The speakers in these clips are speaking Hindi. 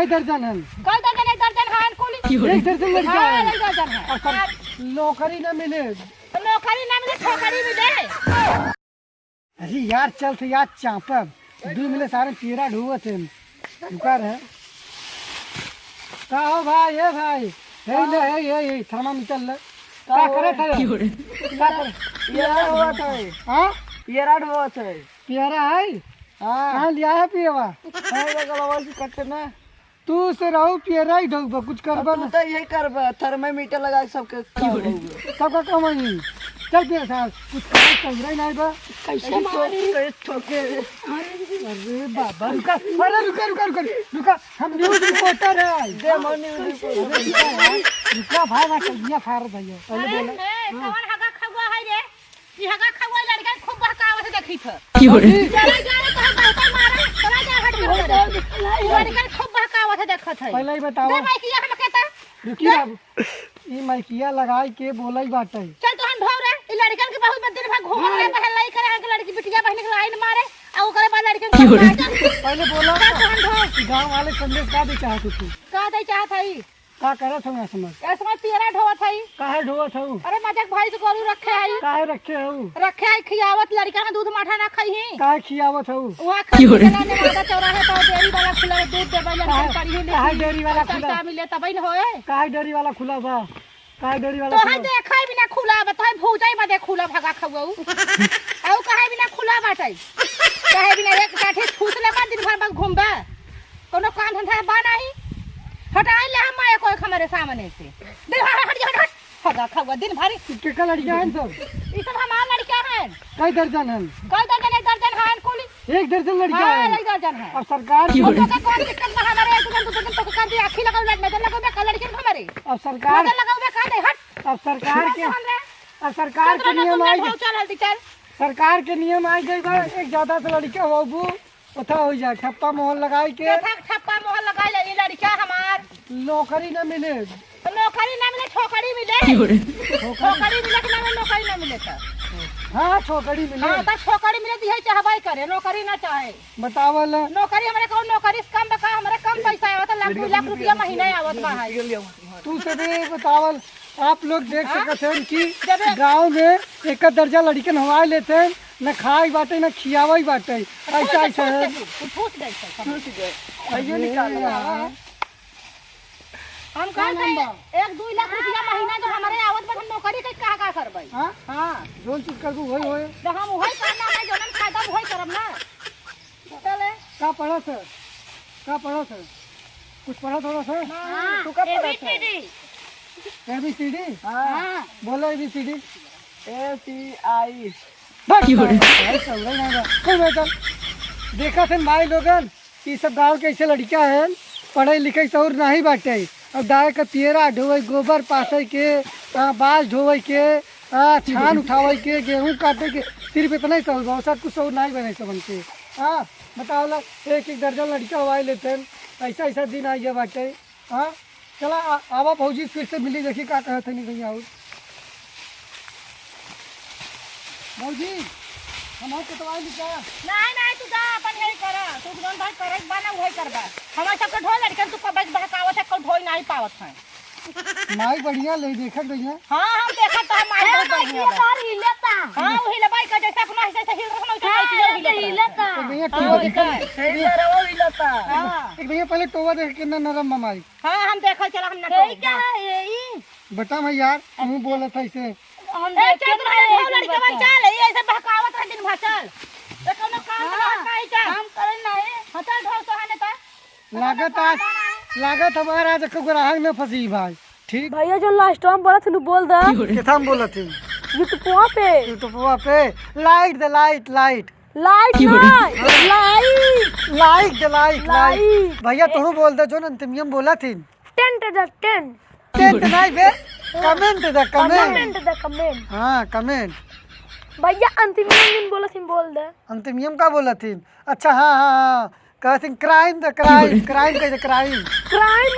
कई दर्जन है? कई दर्जन एक दर्जन है कुल एक दर्जन लड़का हाँ, है। एक दर्जन है। और नौकरी न मिले? तो नौकरी ना मिले ठोकरी मिले। अरे यार चल तो यार चापब दू मिले सारे पीरा ढूबे थे रुका रहे का हो भाई ये भाई हे ले हे थर्मामीटर ले का करे थे क्या करे पियरा हुआ था हां पियरा हुआ था पियरा है हाँ कहां लिया है पियवा नहीं लगा वाल से कट ना तू से रहू पियरा ही ढोबा कुछ करबा तू ना तो यही करबा थर्मामीटर लगा के सबके सबका कमाई चल पिया साहब कुछ काम चल रहा नहीं बा कैसे मारी ठोके अरे बाबा रुका अरे रुका हम न्यूज़ रिपोर्टर है दे मनी रुका भाई ना कहिया फार भैया पहले बोला कौन हगा खगवा है रे ई हगा खगवा लड़का खूब बहकावत देखी थ चला जा रे कहां बहका मारे चला जा हट के लड़का खूब बहकावत देखत है पहले ही बताओ दे भाई किया हम कहता रुकी बाबू ई माइकिया लगाई के बोलई बाटे चल तो हम ढोर रे ई लड़कन के बहुत दिन भर घूम रहे पहले करे के लड़की बिटिया बहन के लाइन मारे आ ओकरे बाद लड़कन के पहले बोला तो हम ढोर गांव वाले संदेश का दे चाहत तू का दे चाहत है का करत हम समझ ऐसा पियरा ढोवत है काहे ढोवत हूं अरे मजाक भाई से गोरू रखे है काहे रखे हूं रखे है खियावत लड़का ने दूध माठा ना खाई है काहे खियावत हूं वहां खाने वाला चौराहे पर डेयरी वाला खुला दूध दे वाला पड़ी है काहे डेयरी वाला खुला पैसा मिले तबई न होए काहे डेयरी वाला खुला बा काहे डेयरी वाला तो खुला है देखै बिना खुला बताई भौजाई में दे खुला भगा खगौ औ काहे बिना खुला बाटै काहे बिना एक काठे ठूसले बा दिन भर बस घूमबा कोनो काम धंधा बा नहीं हटाई ले हम आए कोई हमारे सामने से दे हट भगा खगौ दिन भर कितना लड़कियां हैं सब ई सब हमार लड़का है कई दर्जन हैं कई दर्जन एक दर्जन है कुल एक दर्जन लड़कियां हां हैं एक दर्जन है और सरकार तो कौन दिक्कत बा हमारे एक दर्जन दो दर्जन तो कर दी आखी लगाओ नजर लगाओ का लड़की हमारे अब सरकार नजर लगाओ का दे हट अब सरकार के नियम आई सरकार के नियम आई गई बा एक ज्यादा से लड़का बाबू उठा हो जाए ठप्पा मोहर लगाई के ठप्पा मोहर लगाई ले लड़का हमार नौकरी न मिले तो नौकरी ना मिले ठोकरी मिले ठोकरी मिले कि ना नौकरी ना मिले तो हाँ ठोकरी मिले हां तो ठोकरी मिले दिए चाहबे करे नौकरी ना चाहे बतावल नौकरी हमरे को नौकरी से कम बका हमरे कम पैसा आवत लाख रुपया महीना आवत बा है तू सभी बतावल आप लोग देख सकते हैं कि गांव में एक दर्जा लड़कन हवा लेते हैं न खाई बाटे न खियावई बाटे ऐसा ऐसा है फूस गई आइयो निकाल हम कहते हैं 1-2 लाख रुपया महीना जो हमारे आवत बा हम नौकरी के का करबै हां हां जोन चीज करबू होय होय तो हम वही करना है जो हम फायदा वही करब ना चले का पढ़त है कुछ पढ़त हो सर हां तू का पढ़त है ABCD हां बोलो ABCD ACI देखा थे भाई लोगन ये सब गांव के ऐसे लड़कियां हैं पढ़े लिखे शौर नहीं बाटे अब गाय का पियरा ढोवे गोबर पासे के बाल ढोवे के छान उठावे के गेहूं काटे के सिर्फ इतना ही शौर बहुत कुछ शौर नहीं बने सबन के हाँ बताओ ला एक दर्जन लड़का हवाई लेते हैं ऐसा दिन आई है बाटे हाँ चला आवा भौजी फिर से मिली देखी का कहते नहीं भैया और भौजी हम कटवाई लिखा नहीं तू जा अपन यही करा तू जोन भाई करे बना वही करबा हमरा सब के ढोल लड़कन तू कबज बहकावत है कोई ढोल नहीं पावत है माई बढ़िया ले देखत भैया हां हम देखत तो माई बहुत बढ़िया बा हिलता हां वो हिलबाई का जैसा अपना जैसा हिल रहा है हिलता तो भैया टोवा देखा रवा हिलता हां एक भैया पहले टोवा देख के नरम माई हां हम देखल चला हम ना क्या है ई बता मैं यार तू बोलत है इसे हम देखे लड़के बन चल ऐसे बहकावत है दिन भर चल तो कोनो काम काई जा काम करे नहीं हटा ढो सोहाने ता लागत हमारा आज को ग्राहक में फंसी भाई ठीक भैया जो लास्ट टाइम बोला था बोल दा किथा हम बोलत थी यूट्यूबवा पे light the light light light भैया तू बोल दे जो अंतिम बोला थी 10 to the 10 टेंट नहीं बे कमेंट कमेंट हाँ कमेंट भैया अंतिम बोला थी बोल दे अंतिम का बोला थी अच्छा हाँ कहते क्राइम कैसे क्राइम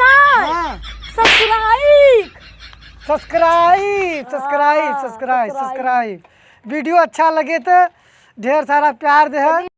ना सब्सक्राइब वीडियो अच्छा लगे तो ढेर सारा प्यार दे।